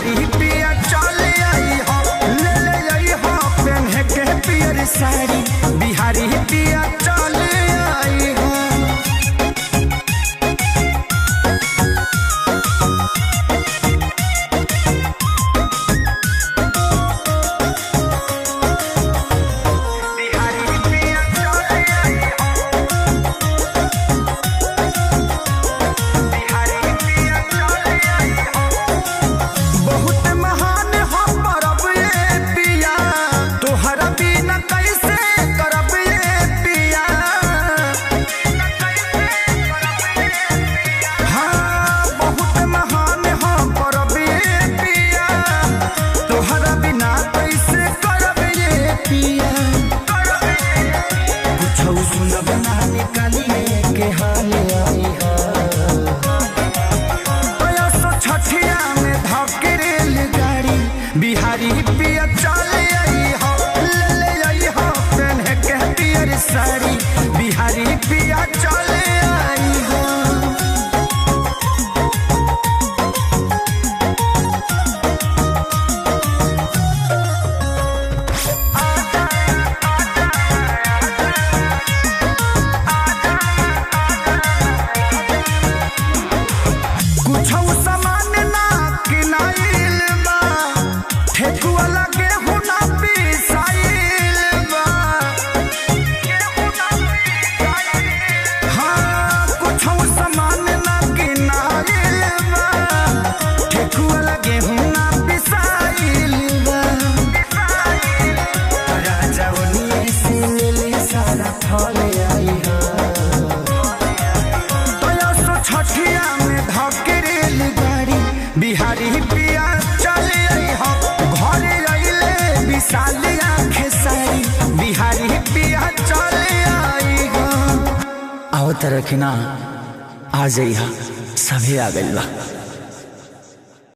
बिहारी पिया चले आई हो, ले ले आई हो पहने के पियर साड़ी, बिहारी पिया चले आई हो। बिहारी पिया चले आई हो, ले ले आई हो पहने के पियर साड़ी, बिहारी पिया चले आई हो। कुछ सामान ना किनाइल बा, ठेकुआ लगे हुना पिसाइल बा। हाँ कुछ सामान ना किनाइल बा, ठेकुआ लगे हुना पिसाइल बा। राजा ओनिए से ले ले सारा फल आई हो, तो छठिया में धकेल गाड़ी, बिहारी पिया चले आई हो, घरे आइले विशाली आँखें सारी, बिहारी पिया चले आई हो। आओ तरह की ना आ जाइहा, सभी आ गइल बा।